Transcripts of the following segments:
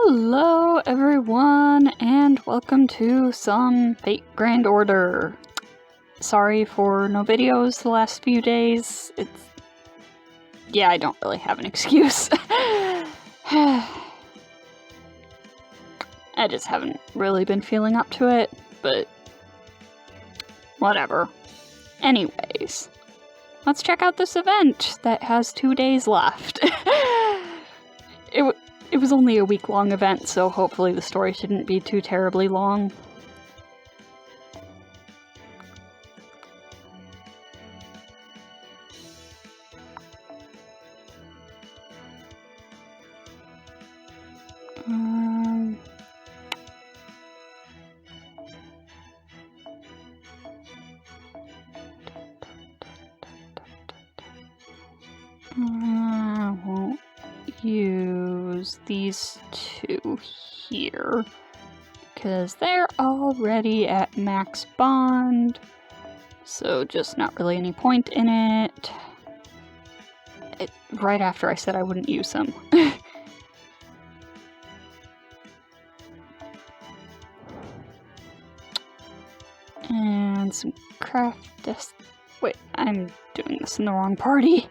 Hello everyone, and welcome to some Fate Grand Order. Sorry for no videos the last few days. Yeah, I don't really have an excuse. I just haven't really been feeling up to it, but whatever. Anyways, let's check out this event that has 2 days left. It was only a week-long event, so hopefully the story shouldn't be too terribly long. I won't use these two here because they're already at max bond, so just not really any point in it. Right after I said I wouldn't use them. And some craft wait, I'm doing this in the wrong party.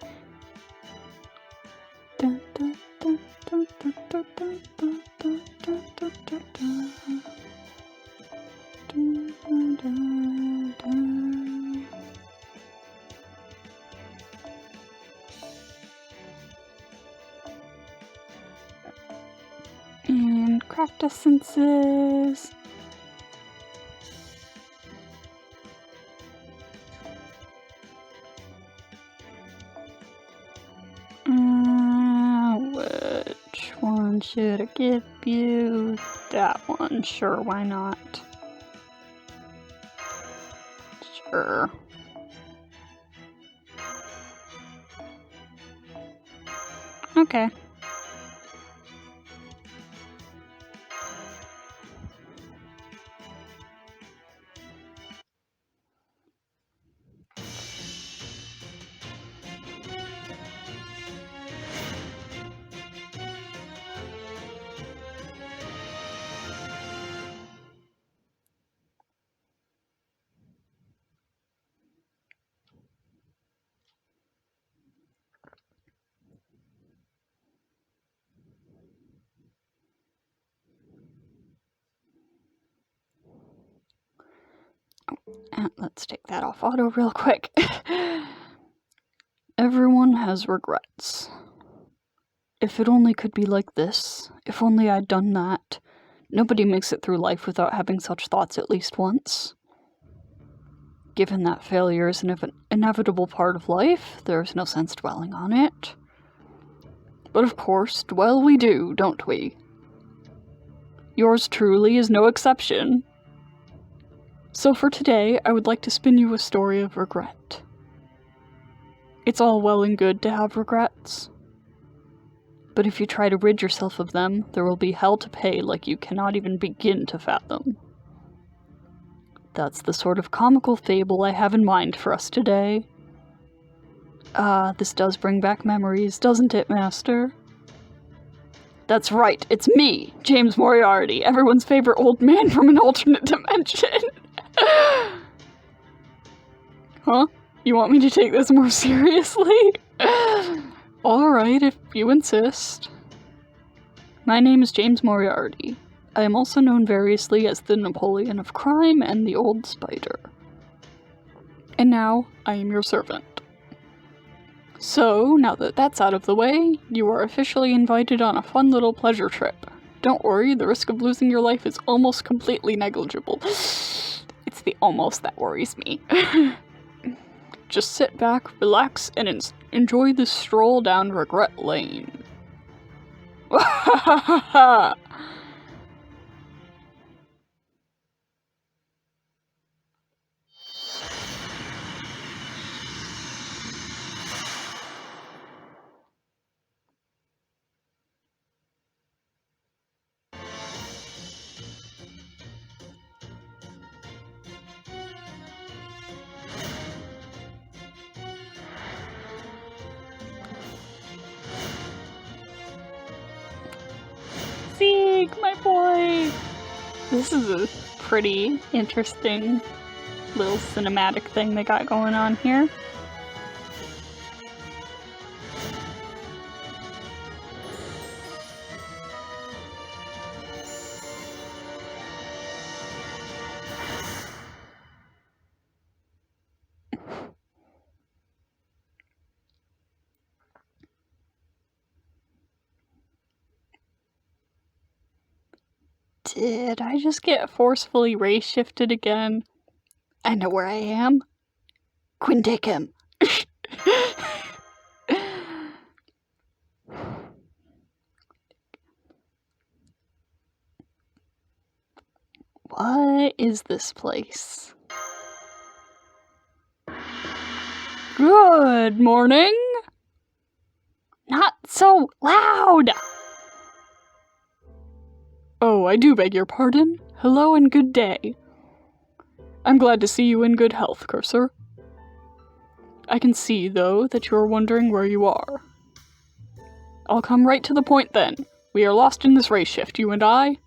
And craft essences. Which one should I give you? That one, sure, why not? Sure. Okay. Let's take that off auto real quick. Everyone has regrets. If it only could be like this, if only I'd done that. Nobody makes it through life without having such thoughts at least once. Given that failure is an inevitable part of life, there's no sense dwelling on it. But of course, dwell we do, don't we? Yours truly is no exception. So for today, I would like to spin you a story of regret. It's all well and good to have regrets. But if you try to rid yourself of them, there will be hell to pay like you cannot even begin to fathom. That's the sort of comical fable I have in mind for us today. This does bring back memories, doesn't it, Master? That's right, it's me, James Moriarty, everyone's favorite old man from an alternate dimension. Huh? You want me to take this more seriously? Alright, if you insist. My name is James Moriarty. I am also known variously as the Napoleon of Crime and the Old Spider. And now, I am your servant. So, now that that's out of the way, you are officially invited on a fun little pleasure trip. Don't worry, the risk of losing your life is almost completely negligible. It's the almost that worries me. Just sit back, relax, and enjoy this stroll down Regret Lane. See Zeke, my boy! This is a pretty interesting little cinematic thing they got going on here. Did I just get forcefully race-shifted again? I know where I am. Quinn, take him. What is this place? Good morning! Not so loud! Oh, I do beg your pardon. Hello and good day. I'm glad to see you in good health, Cursor. I can see, though, that you are wondering where you are. I'll come right to the point then. We are lost in this race shift, you and I.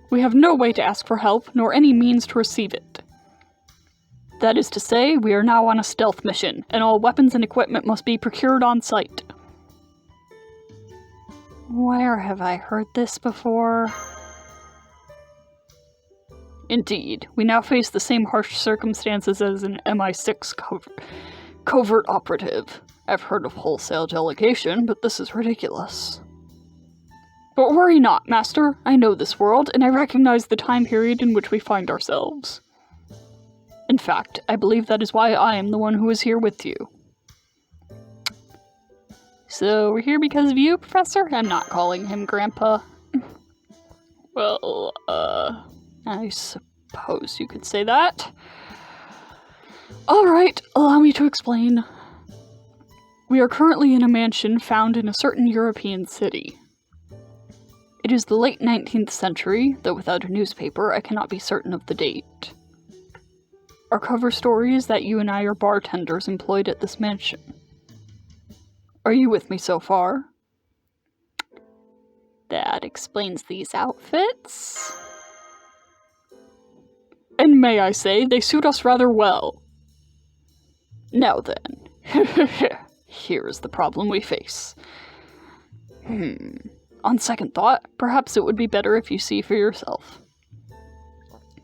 We have no way to ask for help, nor any means to receive it. That is to say, we are now on a stealth mission, and all weapons and equipment must be procured on site. Where have I heard this before? Indeed, we now face the same harsh circumstances as an MI6 covert operative. I've heard of wholesale delegation, but this is ridiculous. But worry not, Master. I know this world, and I recognize the time period in which we find ourselves. In fact, I believe that is why I am the one who is here with you. So, we're here because of you, Professor? I'm not calling him Grandpa. Well, I suppose you could say that. Alright, allow me to explain. We are currently in a mansion found in a certain European city. It is the late 19th century, though without a newspaper, I cannot be certain of the date. Our cover story is that you and I are bartenders employed at this mansion. Are you with me so far? That explains these outfits. And may I say, they suit us rather well. Now then, here is the problem we face. On second thought, perhaps it would be better if you see for yourself.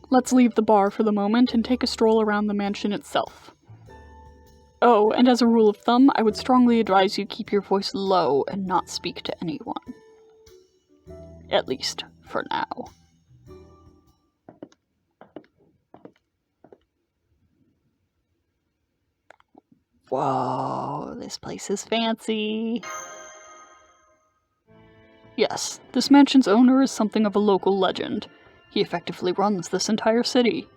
Let's leave the bar for the moment and take a stroll around the mansion itself. Oh, and as a rule of thumb, I would strongly advise you keep your voice low and not speak to anyone. At least, for now. Whoa, this place is fancy. Yes, this mansion's owner is something of a local legend. He effectively runs this entire city.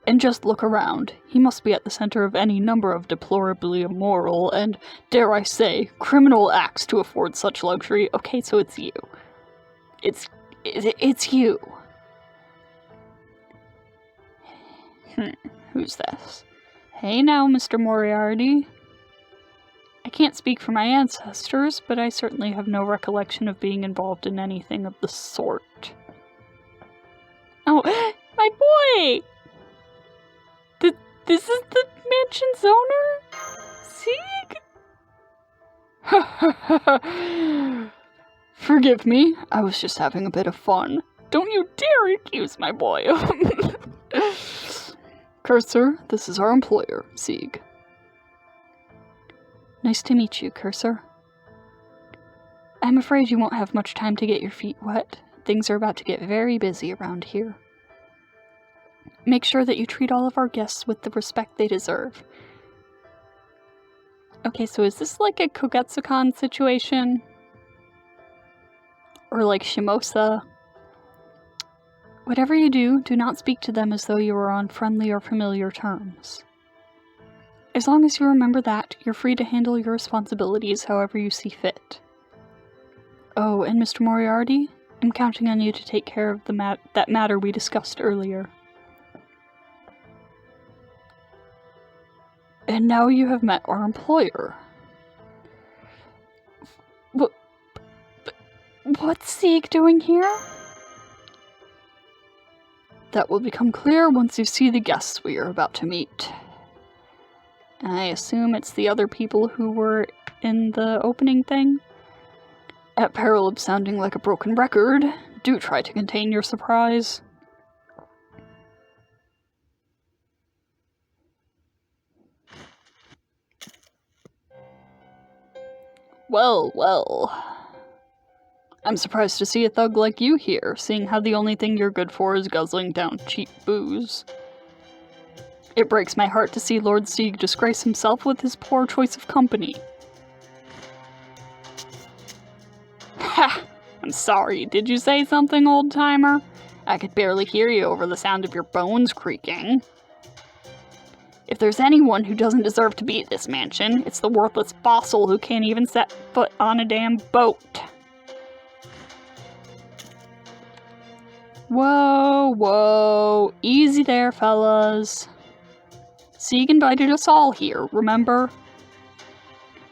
And just look around. He must be at the center of any number of deplorably immoral and, dare I say, criminal acts to afford such luxury. Okay, so it's you. It's you. Who's this? Hey now, Mr. Moriarty. I can't speak for my ancestors, but I certainly have no recollection of being involved in anything of the sort. Oh, my boy! This is the mansion's owner? Sieg? Forgive me, I was just having a bit of fun. Don't you dare accuse my boy. Cursor, this is our employer, Sieg. Nice to meet you, Cursor. I'm afraid you won't have much time to get your feet wet. Things are about to get very busy around here. Make sure that you treat all of our guests with the respect they deserve. Okay, so is this like a Kogetsukan situation? Or like Shimosa? Whatever you do, do not speak to them as though you were on friendly or familiar terms. As long as you remember that, you're free to handle your responsibilities however you see fit. Oh, and Mr. Moriarty, I'm counting on you to take care of that matter we discussed earlier. And now you have met our employer. What's Sieg doing here? That will become clear once you see the guests we are about to meet. I assume it's the other people who were in the opening thing? At peril of sounding like a broken record, do try to contain your surprise. Well, well. I'm surprised to see a thug like you here, seeing how the only thing you're good for is guzzling down cheap booze. It breaks my heart to see Lord Sieg disgrace himself with his poor choice of company. Ha! I'm sorry, did you say something, old-timer? I could barely hear you over the sound of your bones creaking. If there's anyone who doesn't deserve to be at this mansion, it's the worthless fossil who can't even set foot on a damn boat. Whoa, whoa, easy there, fellas. Sieg invited us all here, remember?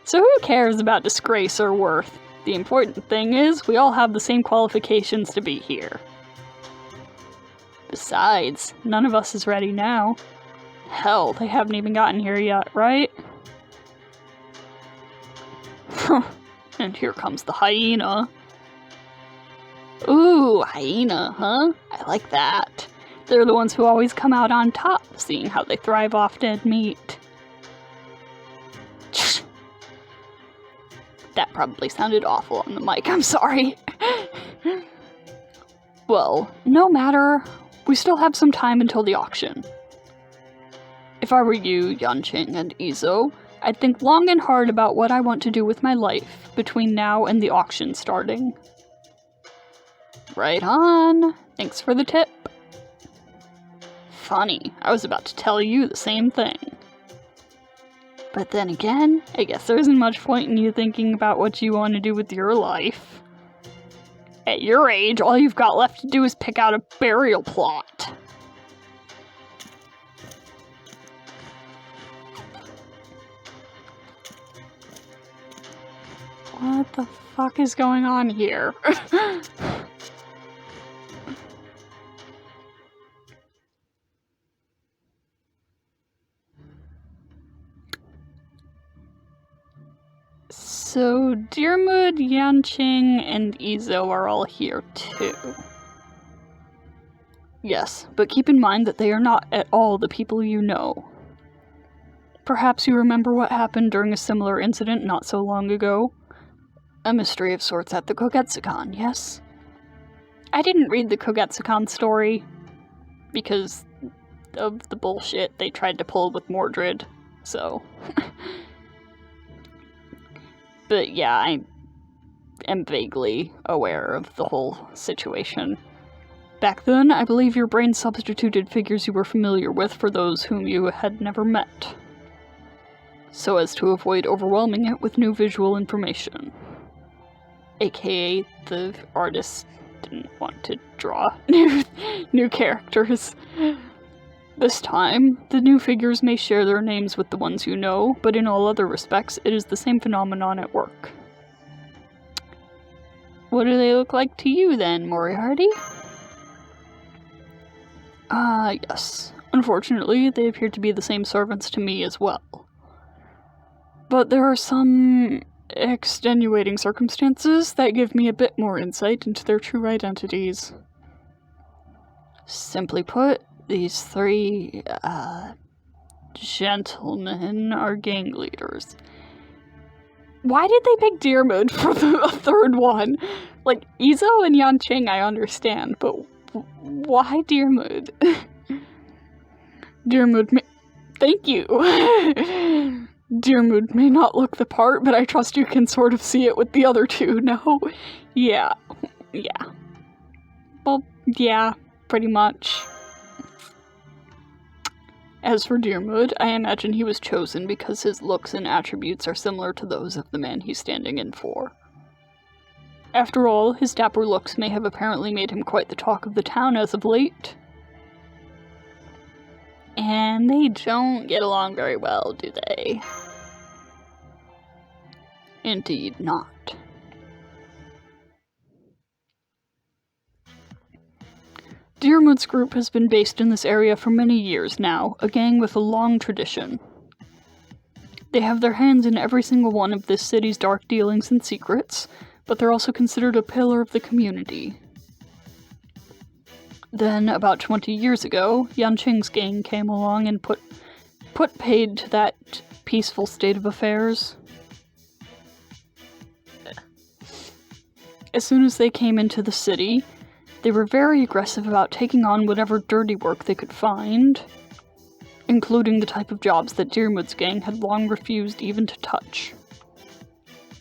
So who cares about disgrace or worth? The important thing is, we all have the same qualifications to be here. Besides, none of us is ready now. Hell, they haven't even gotten here yet, right? And here comes the hyena. Ooh, hyena, huh? I like that. They're the ones who always come out on top, seeing how they thrive off dead meat. That probably sounded awful on the mic, I'm sorry. Well, no matter. We still have some time until the auction. If I were you, Yanqing and Izo, I'd think long and hard about what I want to do with my life between now and the auction starting. Right on. Thanks for the tip. Funny, I was about to tell you the same thing. But then again, I guess there isn't much point in you thinking about what you want to do with your life. At your age, all you've got left to do is pick out a burial plot. What the fuck is going on here? So, Dearmood, Yanqing, and Izo are all here too. Yes, but keep in mind that they are not at all the people you know. Perhaps you remember what happened during a similar incident not so long ago? A mystery of sorts at the Kogetsukan, yes? I didn't read the Kogetsukan story because of the bullshit they tried to pull with Mordred, so... But yeah, I am vaguely aware of the whole situation. Back then, I believe your brain substituted figures you were familiar with for those whom you had never met, so as to avoid overwhelming it with new visual information. AKA, the artist didn't want to draw new characters. This time, the new figures may share their names with the ones you know, but in all other respects, it is the same phenomenon at work. What do they look like to you then, Moriarty? Yes. Unfortunately, they appear to be the same servants to me as well. But there are some extenuating circumstances that give me a bit more insight into their true identities. Simply put, these three, gentlemen are gang leaders. Why did they pick Dearmood for the third one? Like, Izo and Yanqing I understand, but why Dearmood? Dearmood may... Thank you! Dearmood may not look the part, but I trust you can sort of see it with the other two, no? Yeah. Well, yeah, pretty much. As for Dearmood, I imagine he was chosen because his looks and attributes are similar to those of the man he's standing in for. After all, his dapper looks may have apparently made him quite the talk of the town as of late. And they don't get along very well, do they? Indeed not. Deermood's group has been based in this area for many years now, a gang with a long tradition. They have their hands in every single one of this city's dark dealings and secrets, but they're also considered a pillar of the community. Then, about 20 years ago, Yanqing's gang came along and put paid to that peaceful state of affairs. As soon as they came into the city, they were very aggressive about taking on whatever dirty work they could find, including the type of jobs that Deermood's gang had long refused even to touch.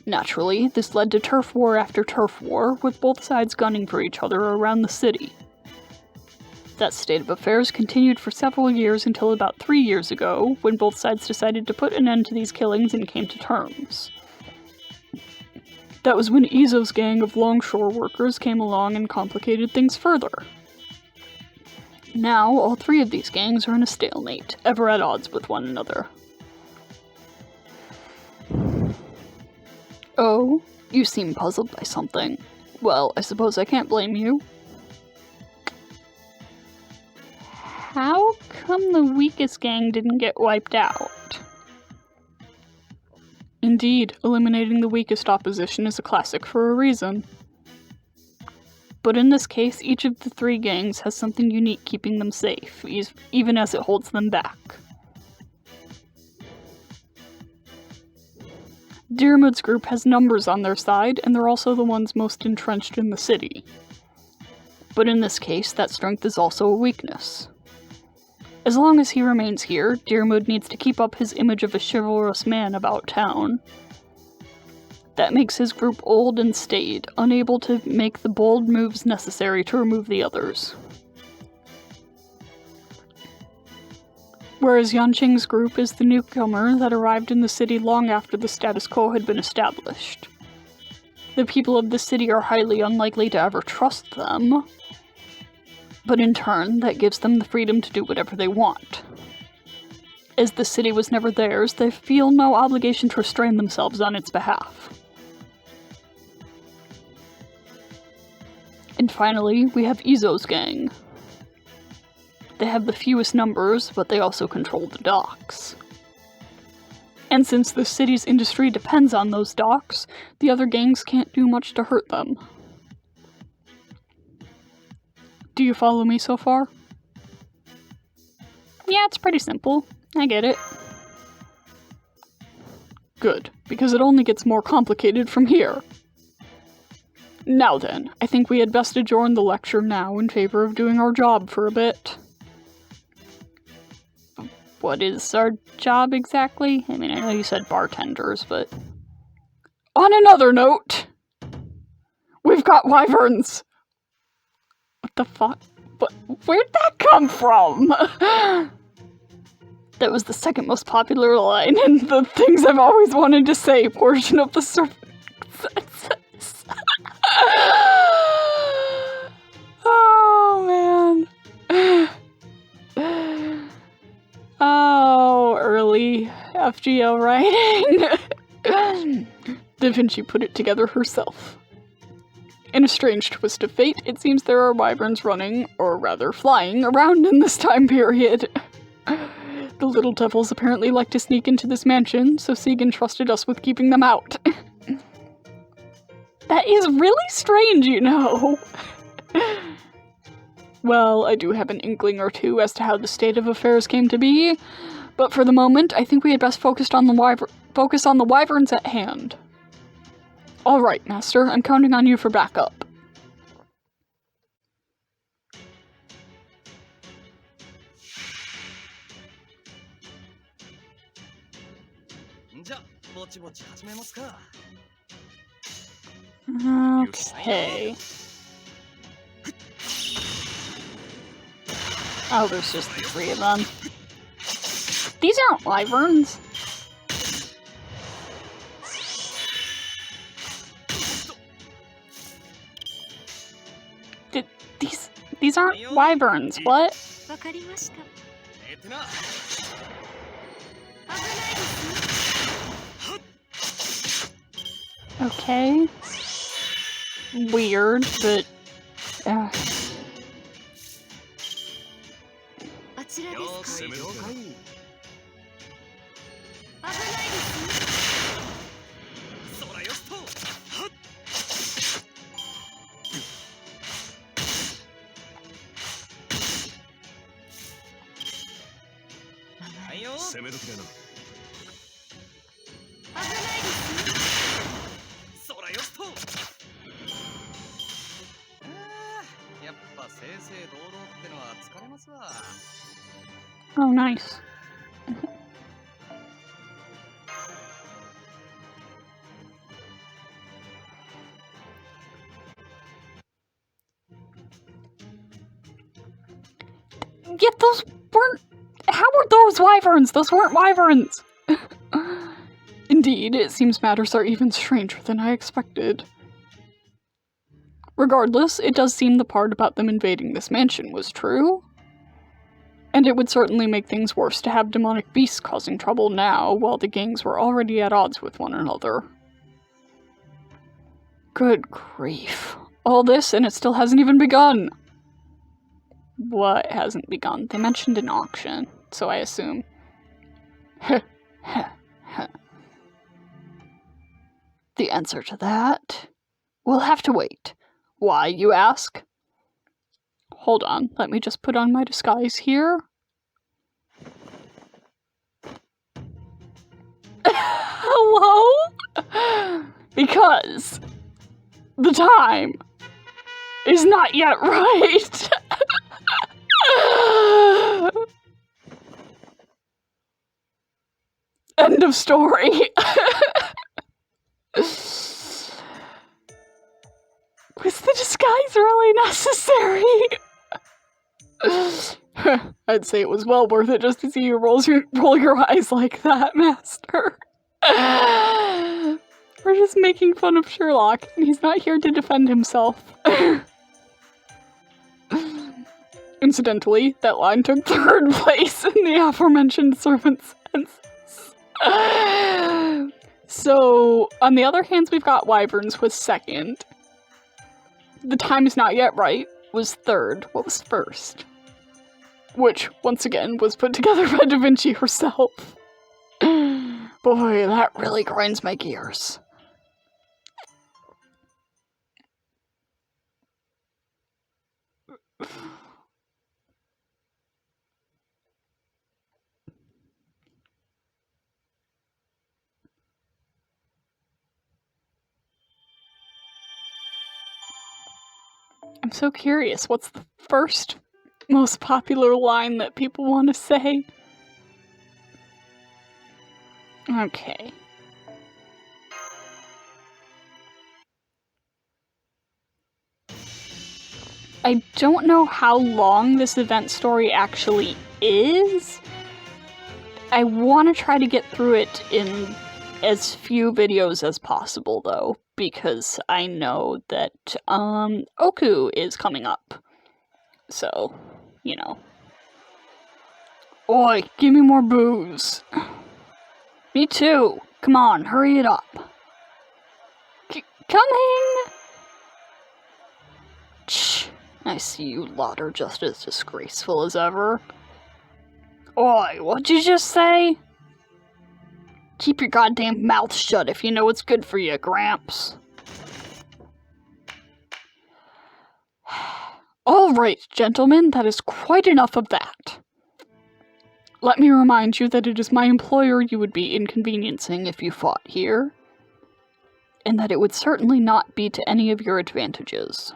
Naturally, this led to turf war after turf war, with both sides gunning for each other around the city. That state of affairs continued for several years until about 3 years ago, when both sides decided to put an end to these killings and came to terms. That was when Izo's gang of longshore workers came along and complicated things further. Now, all 3 of these gangs are in a stalemate, ever at odds with one another. Oh, you seem puzzled by something. Well, I suppose I can't blame you. How come the weakest gang didn't get wiped out? Indeed, eliminating the weakest opposition is a classic for a reason. But in this case, each of the 3 gangs has something unique keeping them safe, even as it holds them back. Deermood's group has numbers on their side, and they're also the ones most entrenched in the city. But in this case, that strength is also a weakness. As long as he remains here, Deermood needs to keep up his image of a chivalrous man about town. That makes his group old and staid, unable to make the bold moves necessary to remove the others. Whereas Yanqing's group is the newcomer that arrived in the city long after the status quo had been established. The people of the city are highly unlikely to ever trust them, but in turn, that gives them the freedom to do whatever they want. As the city was never theirs, they feel no obligation to restrain themselves on its behalf. And finally, we have Izo's gang. They have the fewest numbers, but they also control the docks. And since the city's industry depends on those docks, the other gangs can't do much to hurt them. Do you follow me so far? Yeah, it's pretty simple. I get it. Good, because it only gets more complicated from here. Now then, I think we had best adjourn the lecture now in favor of doing our job for a bit. What is our job exactly? I mean, I know you said bartenders, but... On another note, we've got wyverns! What the fuck? Where'd that come from? That was the second most popular line in the things I've always wanted to say portion of the Oh, man. Oh, early FGL writing. Da Vinci put it together herself. In a strange twist of fate, it seems there are wyverns running, or rather flying, around in this time period. The little devils apparently like to sneak into this mansion, so Segan trusted us with keeping them out. That is really strange, you know. Well, I do have an inkling or two as to how the state of affairs came to be, but for the moment, I think we had best focus on the wyverns at hand. Alright, Master, I'm counting on you for backup. Okay. Oh, there's just the 3 of them. These aren't wyverns. These aren't wyverns, what? Okay. Weird, but... Oh, nice. Yet those weren't... How were those wyverns? Those weren't wyverns! Indeed, it seems matters are even stranger than I expected. Regardless, it does seem the part about them invading this mansion was true. And it would certainly make things worse to have demonic beasts causing trouble now, while the gangs were already at odds with one another. Good grief. All this, and it still hasn't even begun! What hasn't begun? They mentioned an auction, so I assume. The answer to that? We'll have to wait. Why, you ask? Hold on, let me just put on my disguise here. Hello? Because the time is not yet right. End of story. Was the disguise really necessary? I'd say it was well worth it just to see you roll your eyes like that, Master. We're just making fun of Sherlock, and he's not here to defend himself. Incidentally, that line took 3rd place in the aforementioned servant's census. So, on the other hand, we've got wyverns was 2nd. The time is not yet right was 3rd. What was 1st? Which, once again, was put together by Da Vinci herself. Boy, that really grinds my gears. I'm so curious, what's the first most popular line that people want to say? Okay. I don't know how long this event story actually is. I want to try to get through it in as few videos as possible, though, because I know that, Oku is coming up. So, you know. Oi, give me more booze. Me too. Come on, hurry it up. Coming! Shh. I see you lot are just as disgraceful as ever. Oi, what'd you just say? Keep your goddamn mouth shut if you know what's good for you, Gramps. All right, gentlemen, that is quite enough of that. Let me remind you that it is my employer you would be inconveniencing if you fought here, and that it would certainly not be to any of your advantages.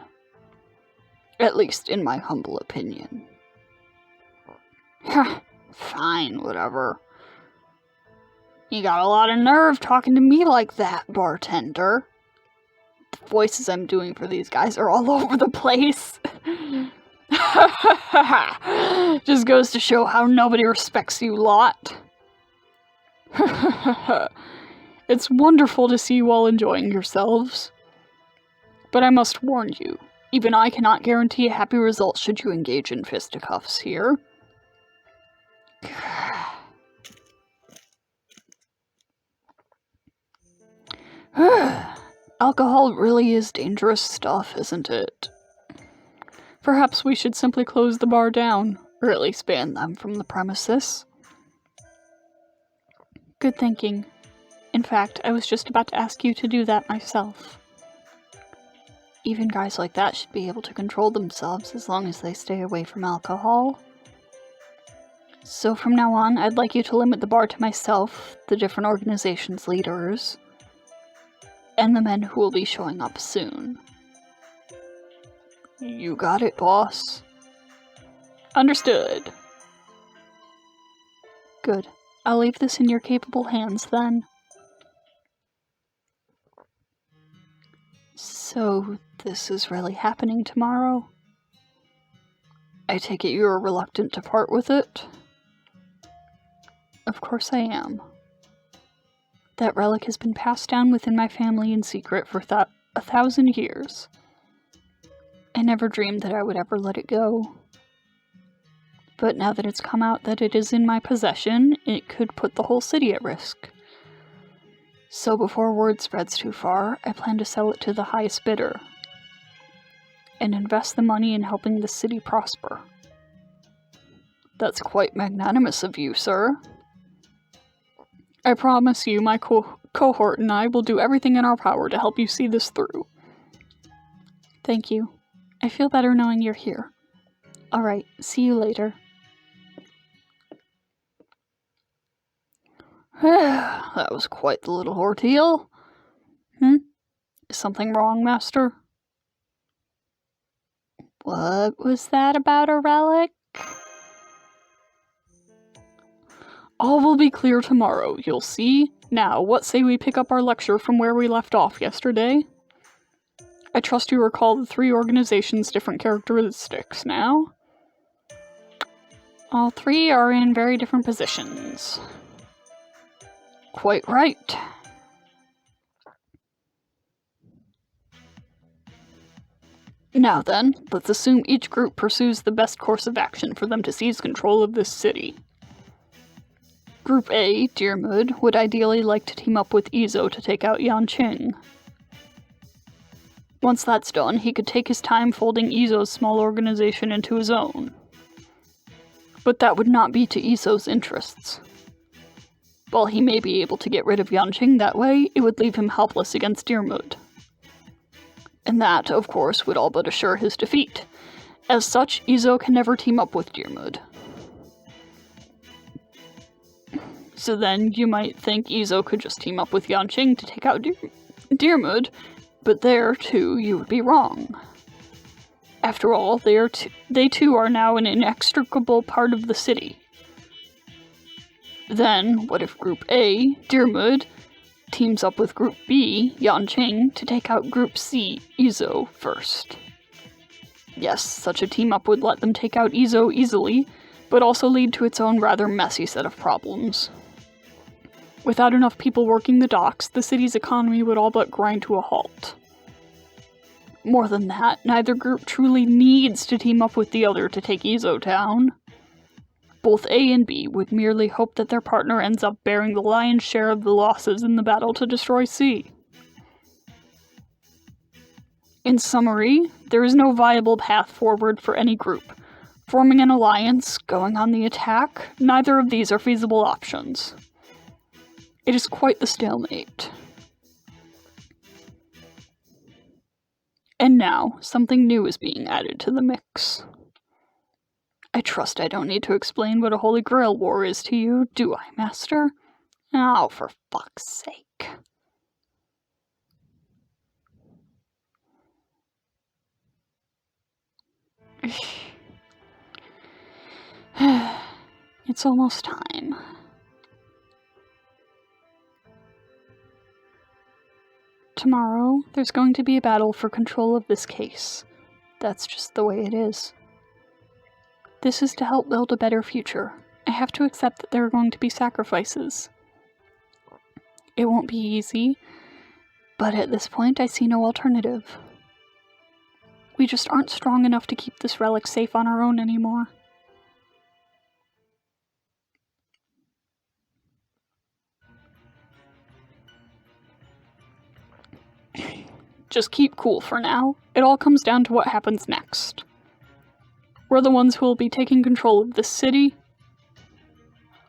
At least in my humble opinion. Fine, whatever. You got a lot of nerve talking to me like that, bartender. The voices I'm doing for these guys are all over the place. Just goes to show how nobody respects you lot. It's wonderful to see you all enjoying yourselves. But I must warn you, even I cannot guarantee a happy result should you engage in fisticuffs here. Alcohol really is dangerous stuff, isn't it? Perhaps we should simply close the bar down. Or at least ban them from the premises. Good thinking. In fact, I was just about to ask you to do that myself. Even guys like that should be able to control themselves as long as they stay away from alcohol. So from now on, I'd like you to limit the bar to myself, the different organizations' leaders, and the men who will be showing up soon. You got it, boss. Understood. Good. I'll leave this in your capable hands, then. So, this is really happening tomorrow? I take it you're reluctant to part with it? Of course I am. That relic has been passed down within my family in secret for 1,000 years. I never dreamed that I would ever let it go. But now that it's come out that it is in my possession, it could put the whole city at risk. So before word spreads too far, I plan to sell it to the highest bidder, and invest the money in helping the city prosper. That's quite magnanimous of you, sir. I promise you my cohort and I will do everything in our power to help you see this through. Thank you. I feel better knowing you're here. Alright, see you later. That was quite the little ordeal. Is something wrong, Master? What was that about a relic? All will be clear tomorrow, you'll see. Now, what say we pick up our lecture from where we left off yesterday? I trust you recall the 3 organizations' different characteristics now. All 3 are in very different positions. Quite right. Now then, let's assume each group pursues the best course of action for them to seize control of this city. Group A, Dearmood, would ideally like to team up with Izo to take out Yanqing. Once that's done, he could take his time folding Izo's small organization into his own. But that would not be to Izo's interests. While he may be able to get rid of Yanqing that way, it would leave him helpless against Dearmood. And that, of course, would all but assure his defeat. As such, Izo can never team up with Dearmood. So then, you might think Izo could just team up with Yanqing to take out Dearmood, but there, too, you would be wrong. After all, they too are now an inextricable part of the city. Then, what if Group A, Dearmood, teams up with Group B, Yanqing, to take out Group C, Izo, first? Yes, such a team-up would let them take out Izo easily, but also lead to its own rather messy set of problems. Without enough people working the docks, the city's economy would all but grind to a halt. More than that, neither group truly needs to team up with the other to take Izo down. Both A and B would merely hope that their partner ends up bearing the lion's share of the losses in the battle to destroy C. In summary, there is no viable path forward for any group. Forming an alliance, going on the attack, neither of these are feasible options. It is quite the stalemate. And now, something new is being added to the mix. I trust I don't need to explain what a Holy Grail War is to you, do I, Master? Oh, for fuck's sake. It's almost time. Tomorrow, there's going to be a battle for control of this case. That's just the way it is. This is to help build a better future. I have to accept that there are going to be sacrifices. It won't be easy, but at this point I see no alternative. We just aren't strong enough to keep this relic safe on our own anymore. Just keep cool for now. It all comes down to what happens next. We're the ones who will be taking control of this city.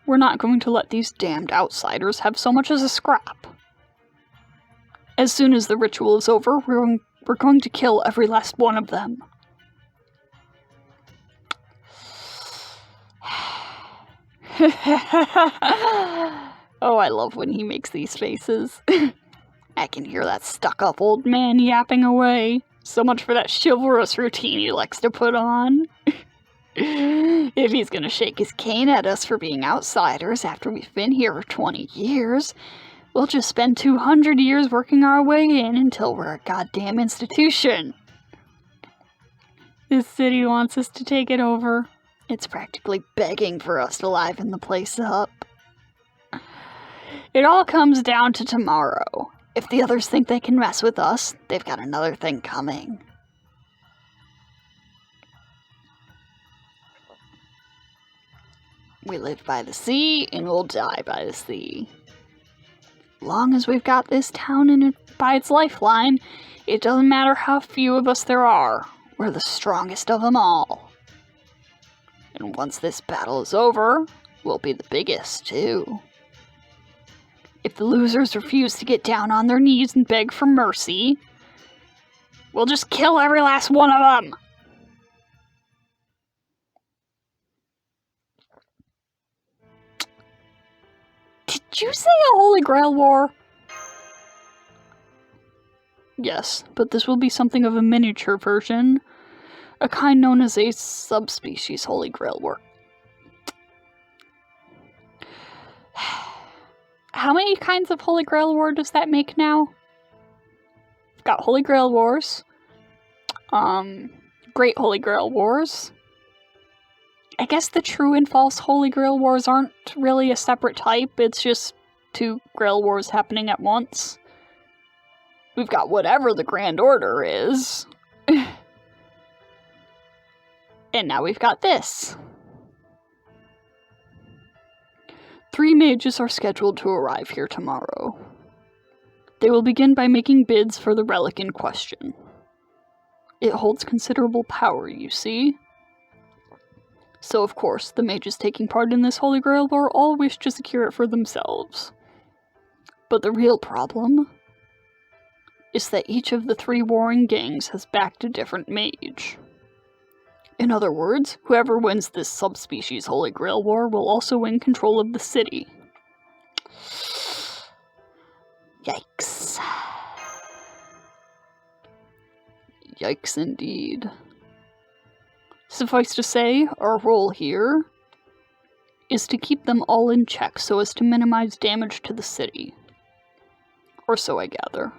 We're not going to let these damned outsiders have so much as a scrap. As soon as the ritual is over, we're going to kill every last one of them. Oh, I love when he makes these faces. I can hear that stuck-up old man yapping away. So much for that chivalrous routine he likes to put on. If he's gonna shake his cane at us for being outsiders after we've been here for 20 years, we'll just spend 200 years working our way in until we're a goddamn institution. This city wants us to take it over. It's practically begging for us to liven the place up. It all comes down to tomorrow. If the others think they can mess with us, they've got another thing coming. We live by the sea, and we'll die by the sea. Long as we've got this town by its lifeline, it doesn't matter how few of us there are. We're the strongest of them all. And once this battle is over, we'll be the biggest, too. If the losers refuse to get down on their knees and beg for mercy, we'll just kill every last one of them! Did you say a Holy Grail war? Yes, but this will be something of a miniature version, a kind known as a subspecies Holy Grail war. How many kinds of Holy Grail war does that make now? We've got Holy Grail wars, Great Holy Grail wars. I guess the true and false Holy Grail wars aren't really a separate type, it's just two Grail wars happening at once. We've got whatever the Grand Order is. And now we've got this. 3 mages are scheduled to arrive here tomorrow. They will begin by making bids for the relic in question. It holds considerable power, you see. So of course, the mages taking part in this Holy Grail war all wish to secure it for themselves. But the real problem is that each of the 3 warring gangs has backed a different mage. In other words, whoever wins this subspecies Holy Grail war will also win control of the city. Yikes. Yikes indeed. Suffice to say, our role here is to keep them all in check so as to minimize damage to the city. Or so I gather.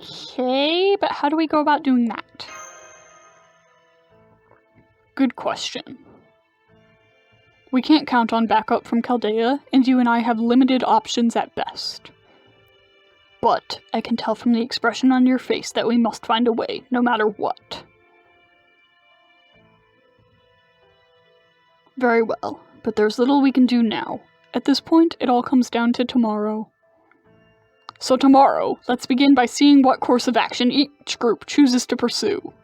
Okay, but how do we go about doing that? Good question. We can't count on backup from Chaldea, and you and I have limited options at best. But I can tell from the expression on your face that we must find a way, no matter what. Very well, but there's little we can do now. At this point, it all comes down to tomorrow. So tomorrow, let's begin by seeing what course of action each group chooses to pursue.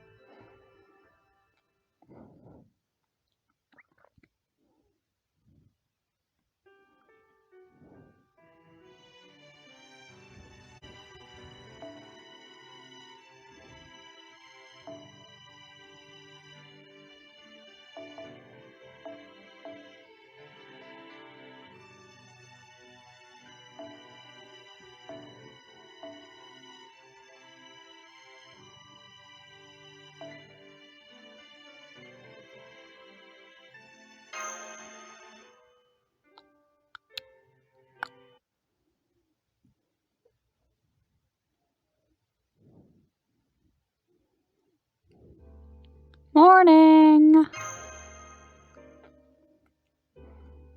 Morning!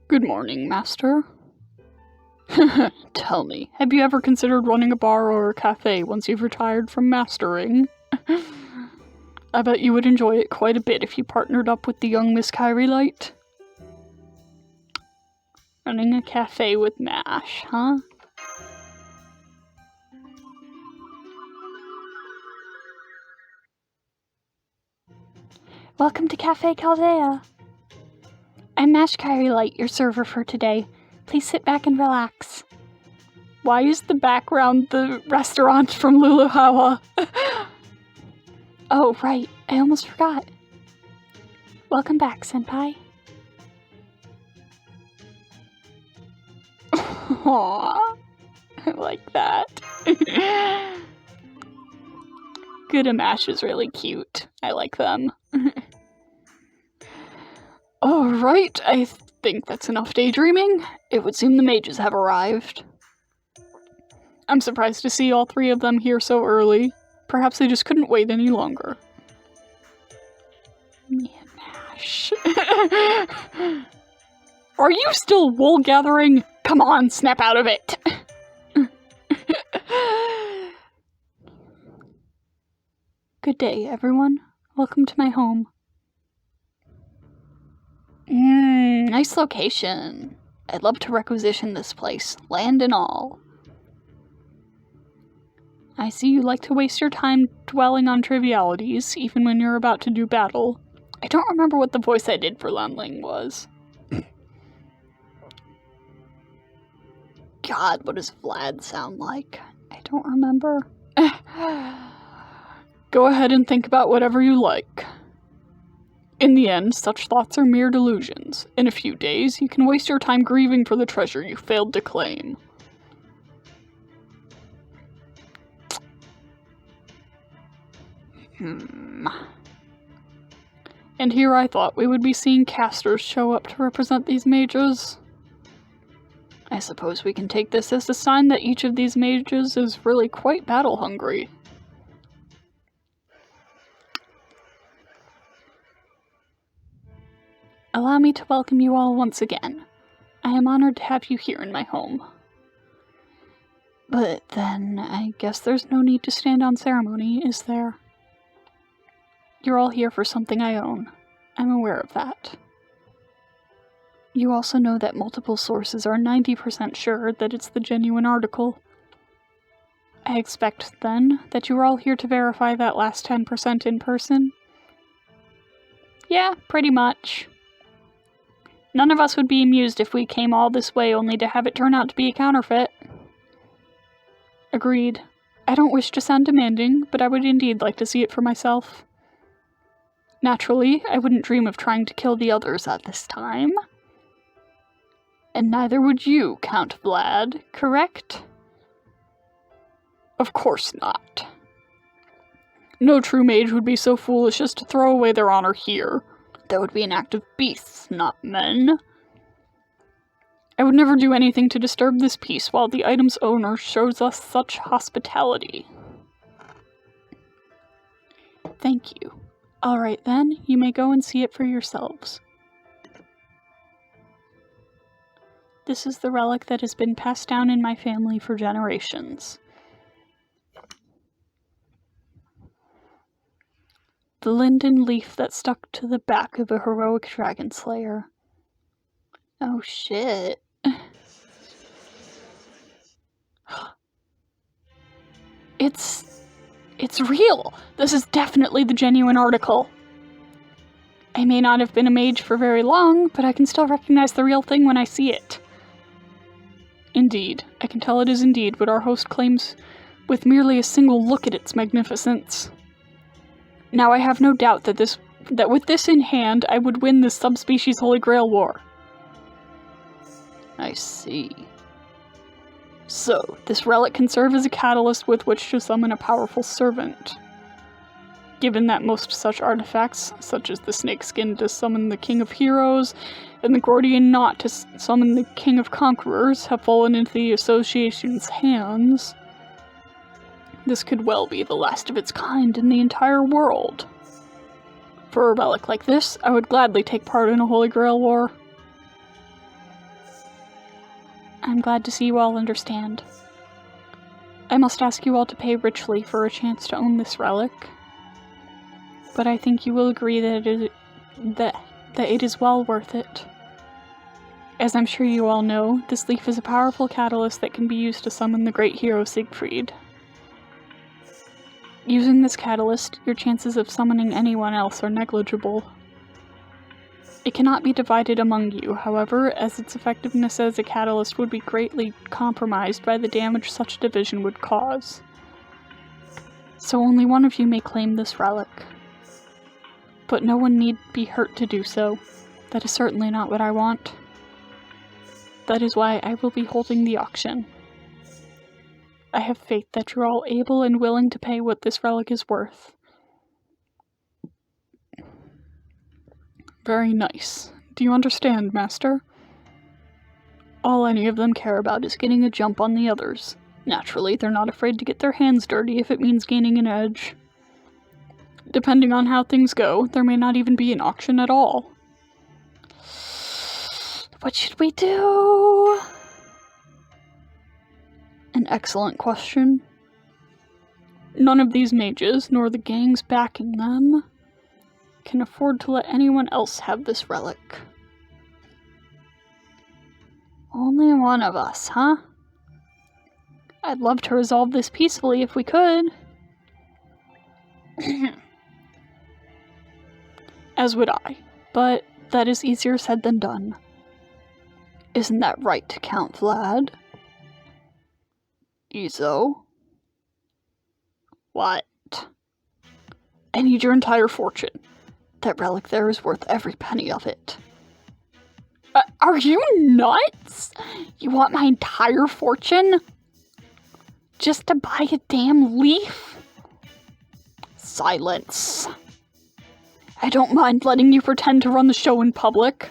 Good morning, Master. Tell me, have you ever considered running a bar or a cafe once you've retired from mastering? I bet you would enjoy it quite a bit if you partnered up with the young Miss Kyrie Light. Running a cafe with MASH, huh? Welcome to Cafe Chaldea. I'm Mashkari Light, your server for today. Please sit back and relax. Why is the background the restaurant from Luluhawa? Oh, right. I almost forgot. Welcome back, Senpai. Aww. I like that. Gudamash is really cute. I like them. Alright, I think that's enough daydreaming. It would seem the mages have arrived. I'm surprised to see all three of them here so early. Perhaps they just couldn't wait any longer. Me and Mash. Are you still wool gathering? Come on, snap out of it! Good day, everyone. Welcome to my home. Nice location. I'd love to requisition this place, land and all. I see you like to waste your time dwelling on trivialities, even when you're about to do battle. I don't remember what the voice I did for Lanling was. God, what does Vlad sound like? I don't remember. Go ahead and think about whatever you like. In the end, such thoughts are mere delusions. In a few days, you can waste your time grieving for the treasure you failed to claim. And here I thought we would be seeing casters show up to represent these mages. I suppose we can take this as a sign that each of these mages is really quite battle-hungry. Allow me to welcome you all once again. I am honored to have you here in my home. But then, I guess there's no need to stand on ceremony, is there? You're all here for something I own. I'm aware of that. You also know that multiple sources are 90% sure that it's the genuine article. I expect, then, that you are all here to verify that last 10% in person? Yeah, pretty much. None of us would be amused if we came all this way only to have it turn out to be a counterfeit. Agreed. I don't wish to sound demanding, but I would indeed like to see it for myself. Naturally, I wouldn't dream of trying to kill the others at this time. And neither would you, Count Vlad, correct? Of course not. No true mage would be so foolish as to throw away their honor here. That would be an act of beasts, not men. I would never do anything to disturb this peace while the item's owner shows us such hospitality. Thank you. Alright then, you may go and see it for yourselves. This is the relic that has been passed down in my family for generations. The linden leaf that stuck to the back of a heroic dragon slayer. Oh shit. It's real! This is definitely the genuine article. I may not have been a mage for very long, but I can still recognize the real thing when I see it. Indeed, I can tell it is indeed what our host claims with merely a single look at its magnificence. Now I have no doubt that with this in hand, I would win this subspecies Holy Grail war. I see. So, this relic can serve as a catalyst with which to summon a powerful servant. Given that most such artifacts, such as the snakeskin to summon the King of Heroes, and the Gordian Knot to summon the King of Conquerors, have fallen into the Association's hands, this could well be the last of its kind in the entire world. For a relic like this, I would gladly take part in a Holy Grail war. I'm glad to see you all understand. I must ask you all to pay richly for a chance to own this relic. But I think you will agree that it is well worth it. As I'm sure you all know, this leaf is a powerful catalyst that can be used to summon the great hero Siegfried. Using this catalyst, your chances of summoning anyone else are negligible. It cannot be divided among you, however, as its effectiveness as a catalyst would be greatly compromised by the damage such division would cause. So only one of you may claim this relic. But no one need be hurt to do so. That is certainly not what I want. That is why I will be holding the auction. I have faith that you're all able and willing to pay what this relic is worth. Very nice. Do you understand, Master? All any of them care about is getting a jump on the others. Naturally, they're not afraid to get their hands dirty if it means gaining an edge. Depending on how things go, there may not even be an auction at all. What should we do? An excellent question. None of these mages, nor the gangs backing them, can afford to let anyone else have this relic. Only one of us, huh? I'd love to resolve this peacefully if we could. As would I, but that is easier said than done. Isn't that right, Count Vlad? Izo? What? I need your entire fortune. That relic there is worth every penny of it. Are you nuts? You want my entire fortune? Just to buy a damn leaf? Silence. I don't mind letting you pretend to run the show in public.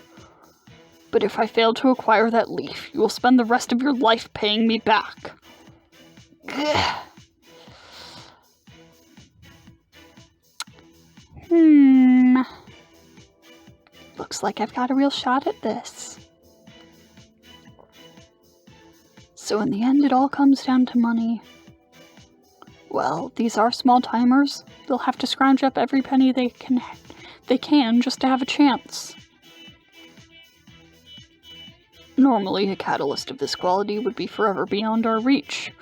But if I fail to acquire that leaf, you will spend the rest of your life paying me back. Ugh. Looks like I've got a real shot at this. So in the end, it all comes down to money. Well, these are small timers. They'll have to scrounge up every penny they can just to have a chance. Normally, a catalyst of this quality would be forever beyond our reach.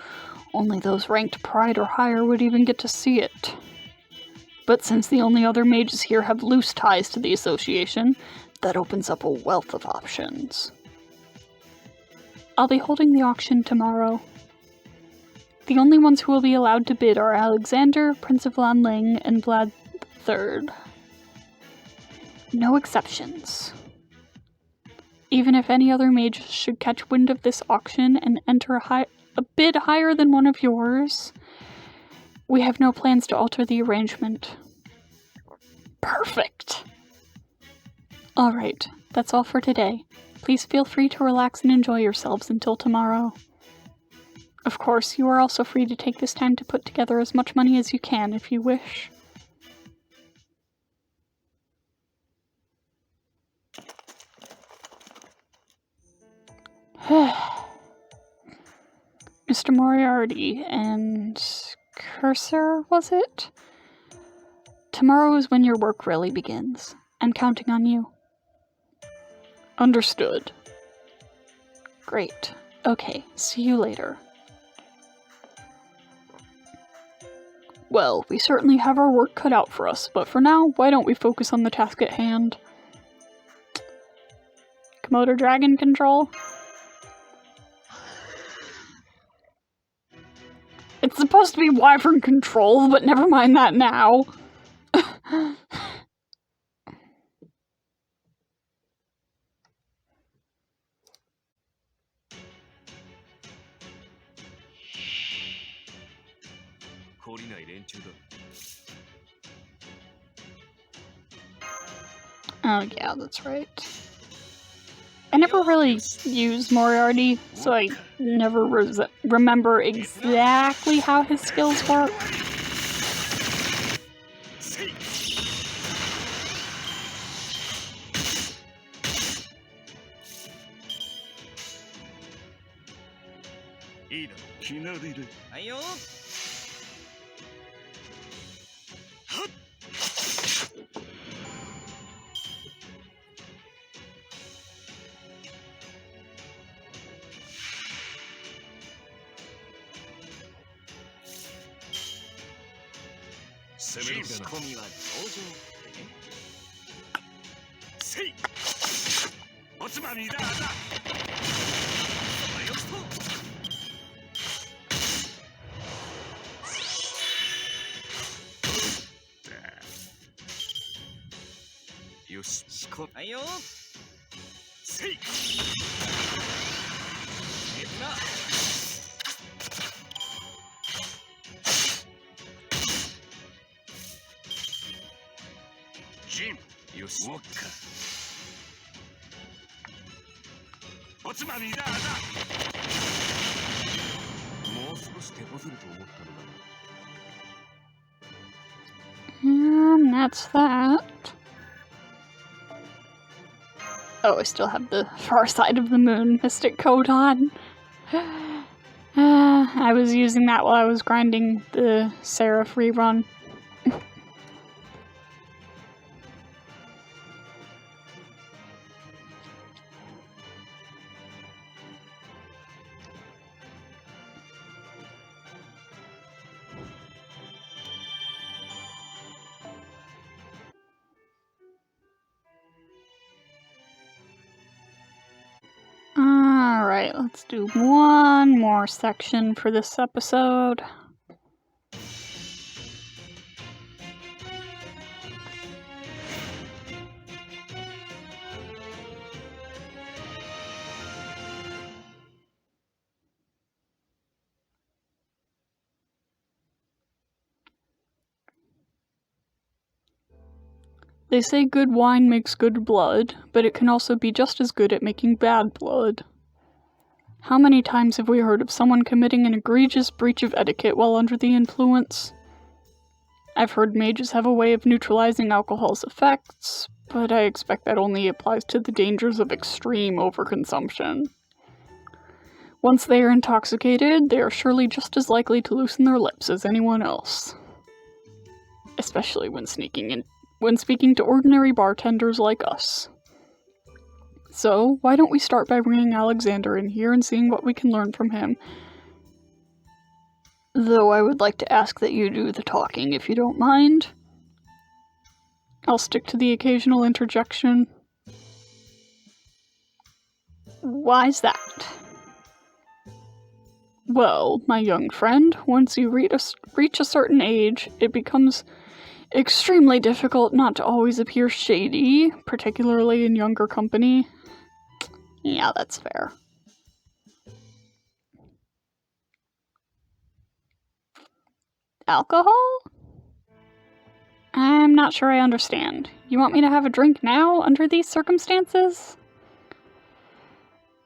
Only those ranked Pride or higher would even get to see it. But since the only other mages here have loose ties to the association, that opens up a wealth of options. I'll be holding the auction tomorrow. The only ones who will be allowed to bid are Alexander, Prince of Lanling, and Vlad III. No exceptions. Even if any other mages should catch wind of this auction and enter a bid higher than one of yours, we have no plans to alter the arrangement. Perfect! Alright, that's all for today. Please feel free to relax and enjoy yourselves until tomorrow. Of course, you are also free to take this time to put together as much money as you can if you wish. Mr. Moriarty and Cursor, was it? Tomorrow is when your work really begins. I'm counting on you. Understood. Great. Okay, see you later. Well, we certainly have our work cut out for us, but for now, why don't we focus on the task at hand? Komodo dragon control? It's supposed to be wyvern control, but never mind that now. Oh yeah, that's right. I never really used Moriarty, so I never remember exactly how his skills work. And that's that. Oh, I still have the far side of the moon mystic coat on. I was using that while I was grinding the Seraph rerun. Alright, let's do one more section for this episode. They say good wine makes good blood, but it can also be just as good at making bad blood. How many times have we heard of someone committing an egregious breach of etiquette while under the influence? I've heard mages have a way of neutralizing alcohol's effects, but I expect that only applies to the dangers of extreme overconsumption. Once they are intoxicated, they are surely just as likely to loosen their lips as anyone else. Especially when speaking to ordinary bartenders like us. So, why don't we start by bringing Alexander in here and seeing what we can learn from him? Though I would like to ask that you do the talking if you don't mind. I'll stick to the occasional interjection. Why's that? Well, my young friend, once you reach a certain age, it becomes extremely difficult not to always appear shady, particularly in younger company. Yeah, that's fair. Alcohol? I'm not sure I understand. You want me to have a drink now, under these circumstances?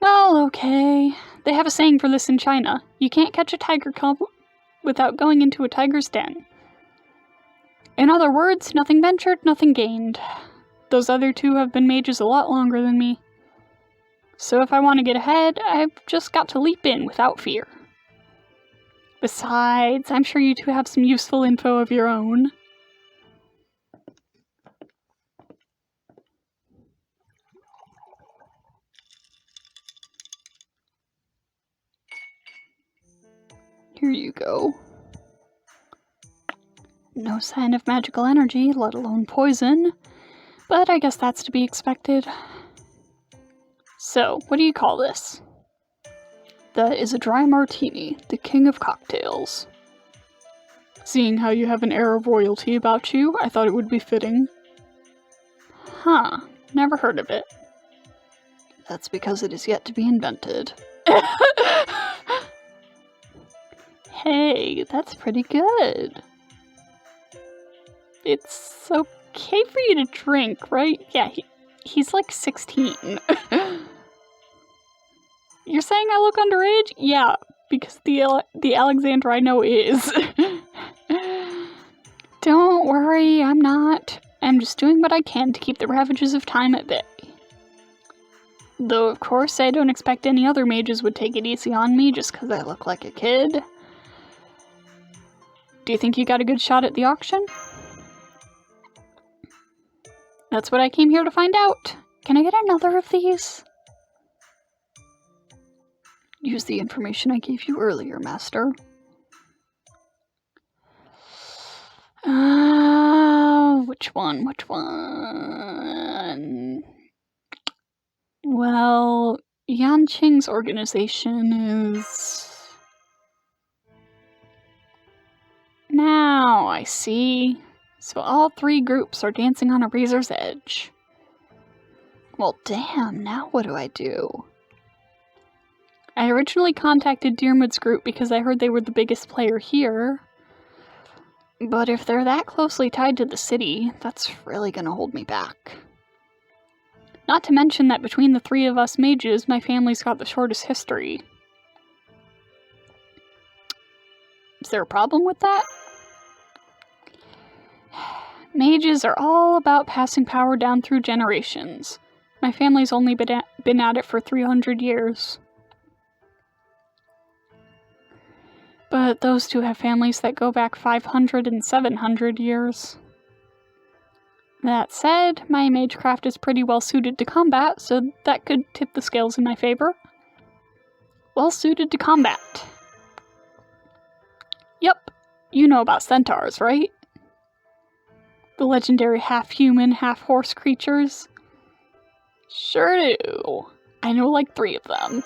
Well, okay. They have a saying for this in China. You can't catch a tiger cub without going into a tiger's den. In other words, nothing ventured, nothing gained. Those other two have been mages a lot longer than me. So if I want to get ahead, I've just got to leap in without fear. Besides, I'm sure you two have some useful info of your own. Here you go. No sign of magical energy, let alone poison. But I guess that's to be expected. So, what do you call this? That is a dry martini, the king of cocktails. Seeing how you have an air of royalty about you, I thought it would be fitting. Huh, never heard of it. That's because it is yet to be invented. Hey, that's pretty good. It's okay for you to drink, right? Yeah, he's like 16. You're saying I look underage? Yeah, because the Alexander I know is. Don't worry, I'm not. I'm just doing what I can to keep the ravages of time at bay. Though, of course, I don't expect any other mages would take it easy on me just because I look like a kid. Do you think you got a good shot at the auction? That's what I came here to find out. Can I get another of these? Use the information I gave you earlier, Master. Which one? Which one? Well, Yanqing's organization is... Now I see. So all three groups are dancing on a razor's edge. Well, damn, now what do I do? I originally contacted Dearwood's group because I heard they were the biggest player here. But if they're that closely tied to the city, that's really gonna hold me back. Not to mention that between the three of us mages, my family's got the shortest history. Is there a problem with that? Mages are all about passing power down through generations. My family's only been at it for 300 years. But those two have families that go back 500 and 700 years. That said, my magecraft is pretty well suited to combat, so that could tip the scales in my favor. Well suited to combat. Yep, you know about centaurs, right? The legendary half-human, half-horse creatures? Sure do. I know like 3 of them.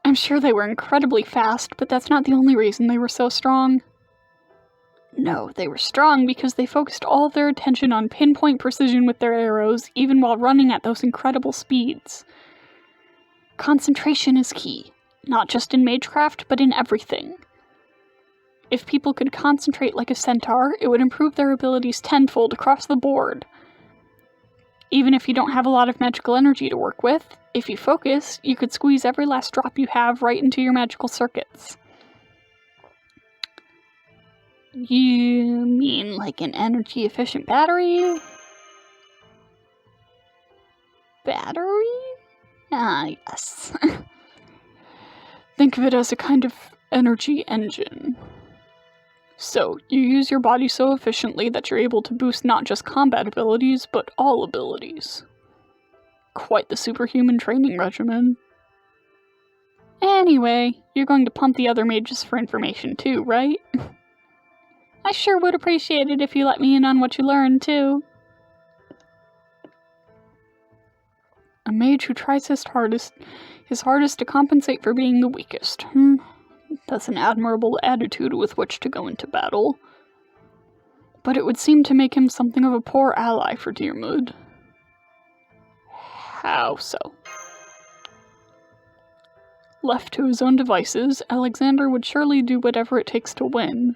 I'm sure they were incredibly fast, but that's not the only reason they were so strong. No, they were strong because they focused all their attention on pinpoint precision with their arrows, even while running at those incredible speeds. Concentration is key, not just in magecraft, but in everything. If people could concentrate like a centaur, it would improve their abilities tenfold across the board. Even if you don't have a lot of magical energy to work with, if you focus, you could squeeze every last drop you have right into your magical circuits. You mean like an energy-efficient battery? Battery? Ah, yes. Think of it as a kind of energy engine. So, you use your body so efficiently that you're able to boost not just combat abilities, but all abilities. Quite the superhuman training regimen. Anyway, you're going to pump the other mages for information too, right? I sure would appreciate it if you let me in on what you learned, too. A mage who tries his hardest to compensate for being the weakest. That's an admirable attitude with which to go into battle. But it would seem to make him something of a poor ally for Dearwood. How so? Left to his own devices, Alexander would surely do whatever it takes to win.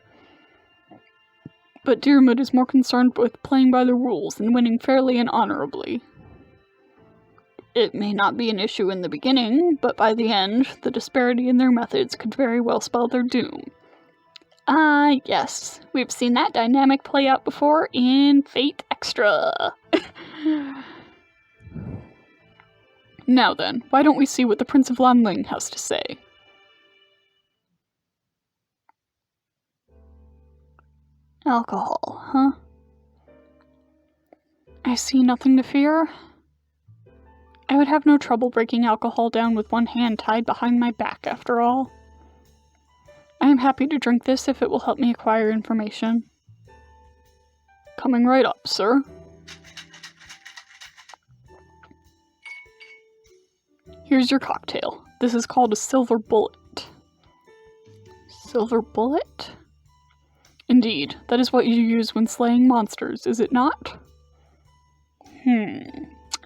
But Dearwood is more concerned with playing by the rules and winning fairly and honorably. It may not be an issue in the beginning, but by the end, the disparity in their methods could very well spell their doom. Ah, yes, we've seen that dynamic play out before in Fate Extra. Now then, why don't we see what the Prince of Lanling has to say? Alcohol, huh? I see nothing to fear. I would have no trouble breaking alcohol down with one hand tied behind my back, after all. I am happy to drink this if it will help me acquire information. Coming right up, sir. Here's your cocktail. This is called a silver bullet. Silver bullet? Indeed, that is what you use when slaying monsters, is it not?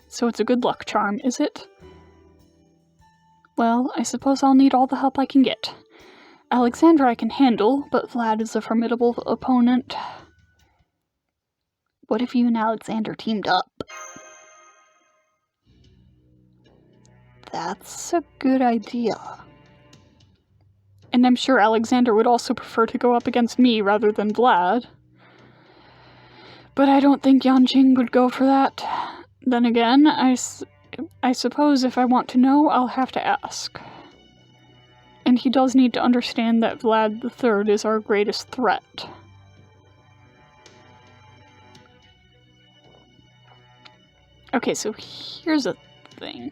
So it's a good luck charm, is it? Well, I suppose I'll need all the help I can get. Alexandra I can handle, but Vlad is a formidable opponent. What if you and Alexander teamed up? That's a good idea. And I'm sure Alexander would also prefer to go up against me rather than Vlad. But I don't think Yanqing would go for that. Then again, I suppose if I want to know, I'll have to ask. And he does need to understand that Vlad III is our greatest threat. Okay, so here's a thing.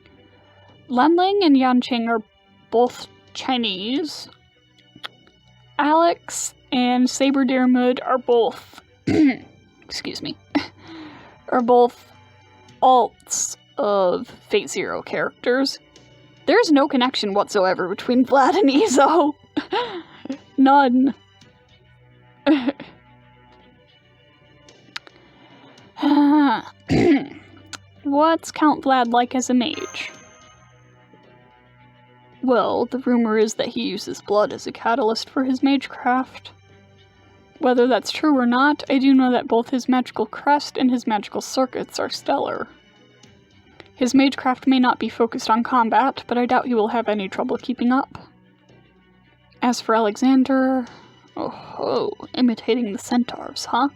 Lanling and Yanqing are both Chinese. Alex and Saber Dearwood are both excuse me, are both alts of Fate Zero characters. There's no connection whatsoever between Vlad and Izo. None. What's Count Vlad like as a mage? Well, the rumor is that he uses blood as a catalyst for his magecraft. Whether that's true or not, I do know that both his magical crest and his magical circuits are stellar. His magecraft may not be focused on combat, but I doubt he will have any trouble keeping up. As for Alexander... oh, imitating the centaurs, huh?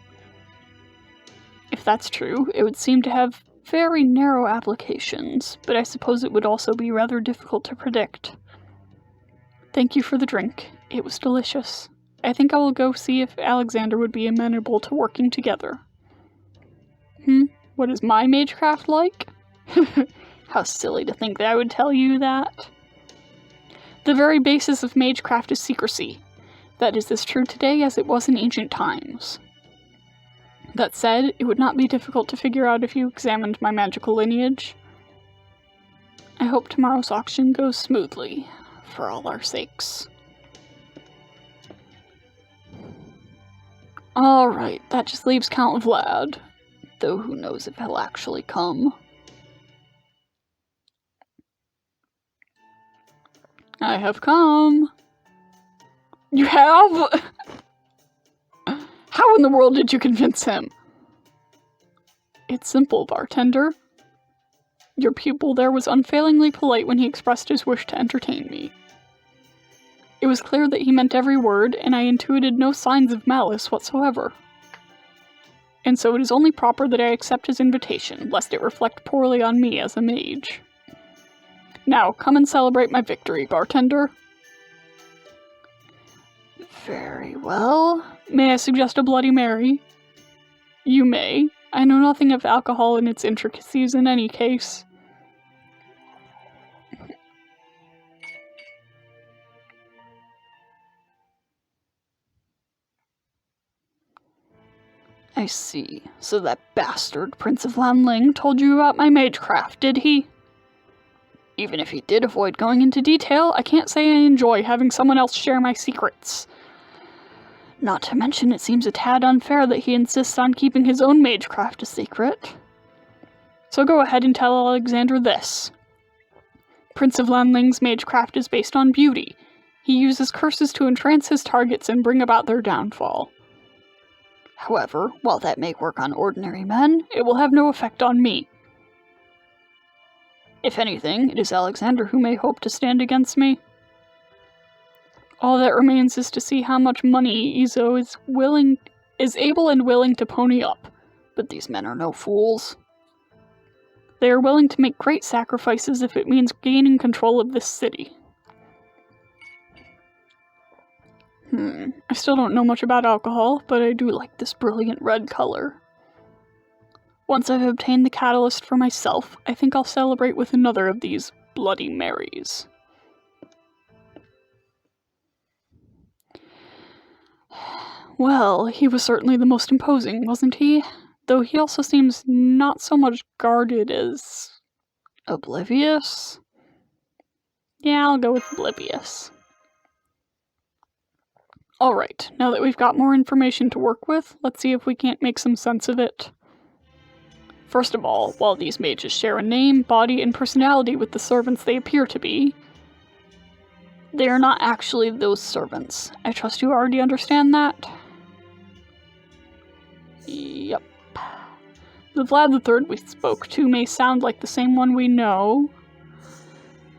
If that's true, it would seem to have very narrow applications, but I suppose it would also be rather difficult to predict. Thank you for the drink. It was delicious. I think I will go see if Alexander would be amenable to working together. What is my magecraft like? How silly to think that I would tell you that. The very basis of magecraft is secrecy. That is as true today as it was in ancient times. That said, it would not be difficult to figure out if you examined my magical lineage. I hope tomorrow's auction goes smoothly, for all our sakes. Alright, that just leaves Count Vlad, though who knows if he'll actually come. I have come. You have? How in the world did you convince him? It's simple, bartender. Your pupil there was unfailingly polite when he expressed his wish to entertain me. It was clear that he meant every word, and I intuited no signs of malice whatsoever. And so it is only proper that I accept his invitation, lest it reflect poorly on me as a mage. Now, come and celebrate my victory, bartender. Very well. May I suggest a Bloody Mary? You may. I know nothing of alcohol and its intricacies in any case. I see. So that bastard, Prince of Lanling, told you about my magecraft, did he? Even if he did avoid going into detail, I can't say I enjoy having someone else share my secrets. Not to mention, it seems a tad unfair that he insists on keeping his own magecraft a secret. So go ahead and tell Alexander this. Prince of Lanling's magecraft is based on beauty. He uses curses to entrance his targets and bring about their downfall. However, while that may work on ordinary men, it will have no effect on me. If anything, it is Alexander who may hope to stand against me. All that remains is to see how much money Izo is able and willing to pony up, but these men are no fools. They are willing to make great sacrifices if it means gaining control of this city. I still don't know much about alcohol, but I do like this brilliant red color. Once I've obtained the catalyst for myself, I think I'll celebrate with another of these Bloody Marys. Well, he was certainly the most imposing, wasn't he? Though he also seems not so much guarded as oblivious. Yeah, I'll go with oblivious. Alright, now that we've got more information to work with, let's see if we can't make some sense of it. First of all, while these mages share a name, body, and personality with the servants they appear to be, they are not actually those servants. I trust you already understand that? Yep. The Vlad III we spoke to may sound like the same one we know,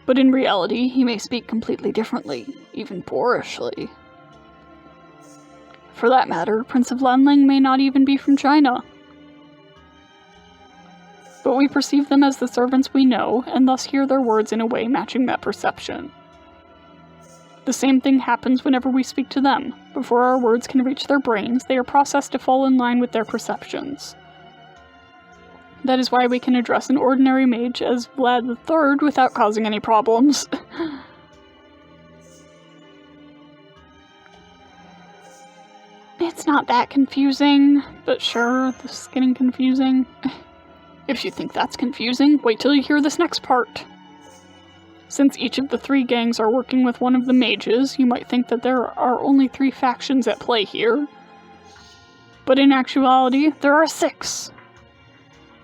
but in reality, he may speak completely differently, even boorishly. For that matter, Prince of Lanling may not even be from China. But we perceive them as the servants we know, and thus hear their words in a way matching that perception. The same thing happens whenever we speak to them. Before our words can reach their brains, they are processed to fall in line with their perceptions. That is why we can address an ordinary mage as Vlad III without causing any problems. It's not that confusing, but sure, this is getting confusing. If you think that's confusing, wait till you hear this next part. Since each of the 3 gangs are working with one of the mages, you might think that there are only 3 factions at play here. But in actuality, there are 6.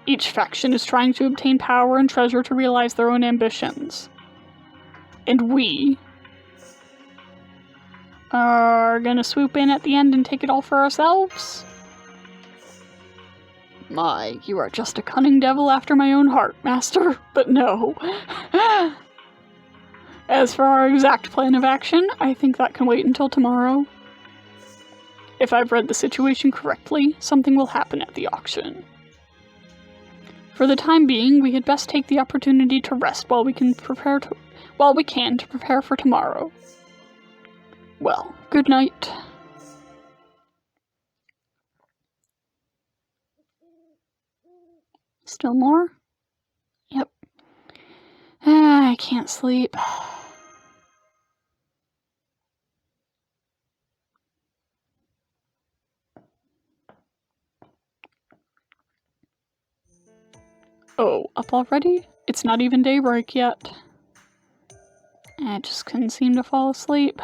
Each faction is trying to obtain power and treasure to realize their own ambitions. And we are gonna swoop in at the end and take it all for ourselves? My, you are just a cunning devil after my own heart, Master, but no. As for our exact plan of action, I think that can wait until tomorrow. If I've read the situation correctly, something will happen at the auction. For the time being, we had best take the opportunity to rest while we can to prepare for tomorrow. Well, good night. Still more? Yep. I can't sleep. Oh, up already? It's not even daybreak yet. I just couldn't seem to fall asleep.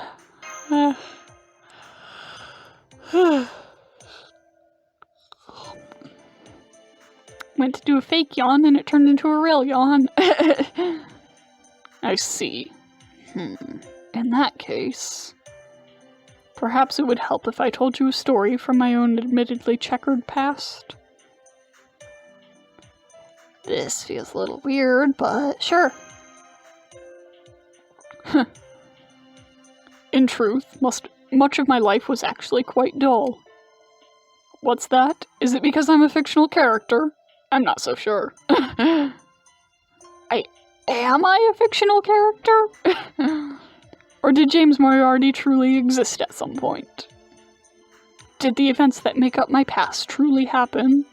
Went to do a fake yawn and it turned into a real yawn. I see. In that case, perhaps it would help if I told you a story from my own admittedly checkered past. This feels a little weird, but sure. In truth, much of my life was actually quite dull. What's that? Is it because I'm a fictional character? I'm not so sure. Am I a fictional character? Or did James Moriarty truly exist at some point? Did the events that make up my past truly happen?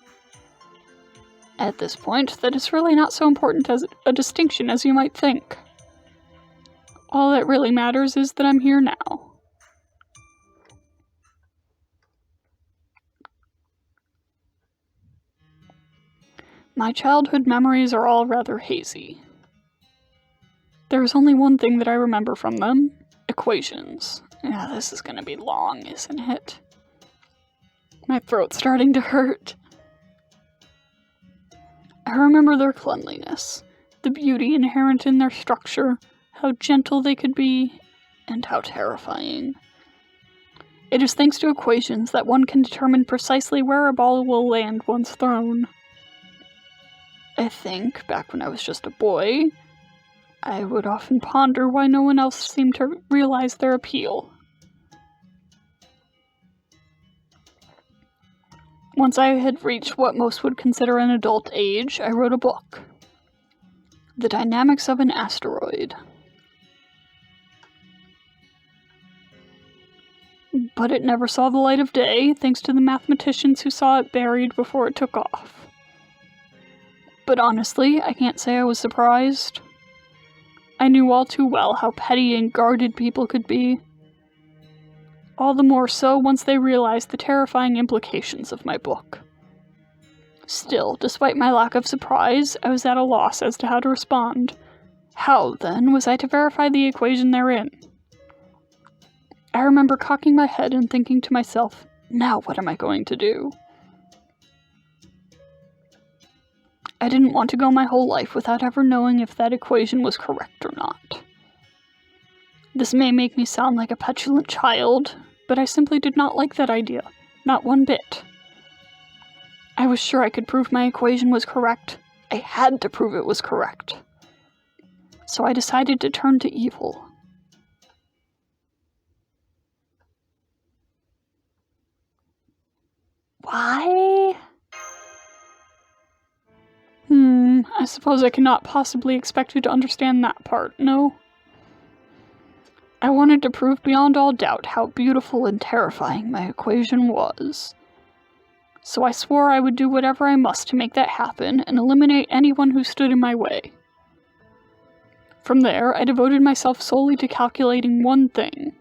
At this point, that is really not so important as a distinction as you might think. All that really matters is that I'm here now. My childhood memories are all rather hazy. There is only one thing that I remember from them: equations. Yeah, this is gonna be long, isn't it? My throat's starting to hurt. I remember their cleanliness, the beauty inherent in their structure, how gentle they could be, and how terrifying. It is thanks to equations that one can determine precisely where a ball will land once thrown. I think, back when I was just a boy, I would often ponder why no one else seemed to realize their appeal. Once I had reached what most would consider an adult age, I wrote a book. The Dynamics of an Asteroid. But it never saw the light of day, thanks to the mathematicians who saw it buried before it took off. But honestly, I can't say I was surprised. I knew all too well how petty and guarded people could be. All the more so once they realized the terrifying implications of my book. Still, despite my lack of surprise, I was at a loss as to how to respond. How, then, was I to verify the equation therein? I remember cocking my head and thinking to myself, now what am I going to do? I didn't want to go my whole life without ever knowing if that equation was correct or not. This may make me sound like a petulant child, but I simply did not like that idea, not one bit. I was sure I could prove my equation was correct. I had to prove it was correct. So I decided to turn to evil. Why? I suppose I cannot possibly expect you to understand that part, no? I wanted to prove beyond all doubt how beautiful and terrifying my equation was. So I swore I would do whatever I must to make that happen and eliminate anyone who stood in my way. From there, I devoted myself solely to calculating one thing: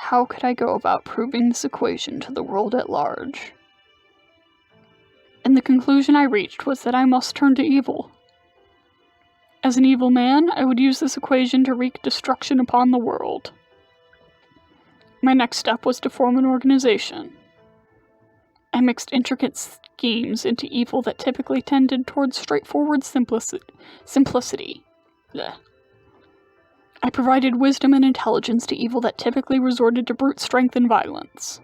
How could I go about proving this equation to the world at large? And the conclusion I reached was that I must turn to evil. As an evil man, I would use this equation to wreak destruction upon the world. My next step was to form an organization. I mixed intricate schemes into evil that typically tended towards straightforward simplicity. Blech. I provided wisdom and intelligence to evil that typically resorted to brute strength and violence.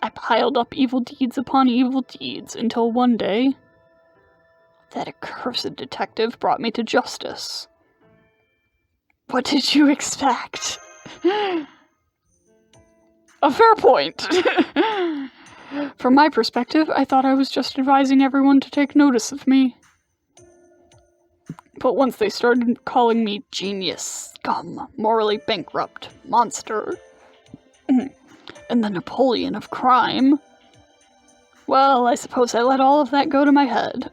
I piled up evil deeds upon evil deeds until one day, that accursed detective brought me to justice. What did you expect? A fair point! From my perspective, I thought I was just advising everyone to take notice of me. But once they started calling me genius, scum, morally bankrupt, monster, and the Napoleon of crime, well, I suppose I let all of that go to my head.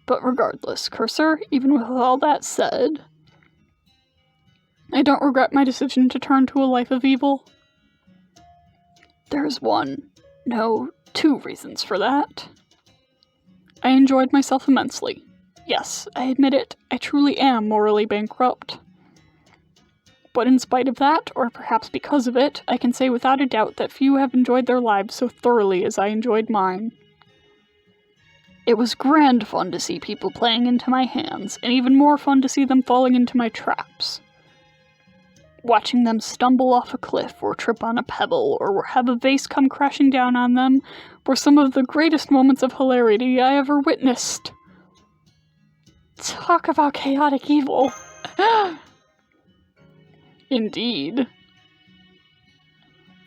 But regardless, Cursor, even with all that said, I don't regret my decision to turn to a life of evil. There's two reasons for that. I enjoyed myself immensely. Yes, I admit it, I truly am morally bankrupt. But in spite of that, or perhaps because of it, I can say without a doubt that few have enjoyed their lives so thoroughly as I enjoyed mine. It was grand fun to see people playing into my hands, and even more fun to see them falling into my traps. Watching them stumble off a cliff, or trip on a pebble, or have a vase come crashing down on them, were some of the greatest moments of hilarity I ever witnessed. Talk about chaotic evil. Indeed.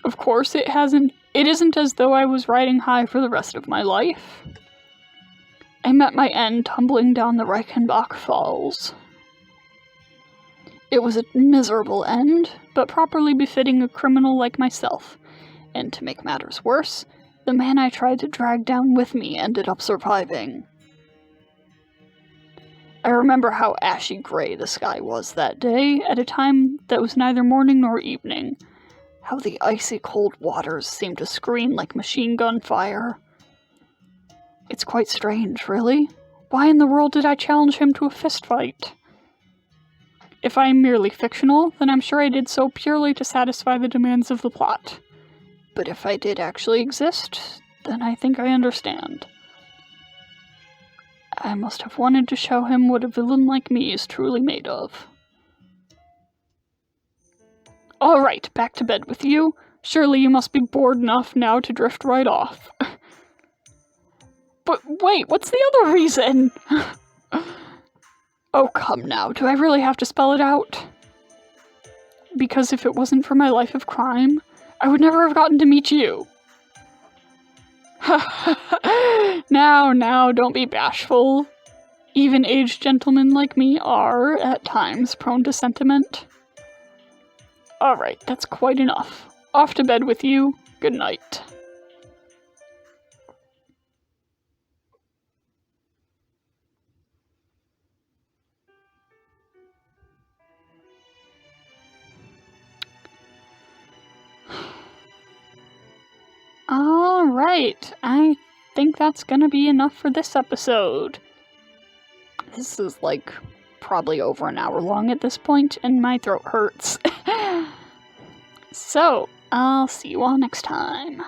Of course, it isn't as though I was riding high for the rest of my life. I met my end tumbling down the Reichenbach Falls. It was a miserable end, but properly befitting a criminal like myself, and to make matters worse, the man I tried to drag down with me ended up surviving. I remember how ashy gray the sky was that day, at a time that was neither morning nor evening, how the icy cold waters seemed to scream like machine gun fire. It's quite strange, really. Why in the world did I challenge him to a fistfight? If I am merely fictional, then I'm sure I did so purely to satisfy the demands of the plot. But if I did actually exist, then I think I understand. I must have wanted to show him what a villain like me is truly made of. Alright, back to bed with you. Surely you must be bored enough now to drift right off. But wait, what's the other reason? Oh, come now, do I really have to spell it out? Because if it wasn't for my life of crime, I would never have gotten to meet you. Now, don't be bashful. Even aged gentlemen like me are, at times, prone to sentiment. Alright, that's quite enough. Off to bed with you. Good night. Alright, I think that's gonna be enough for this episode. This is probably over an hour long at this point, and my throat hurts. So, I'll see you all next time.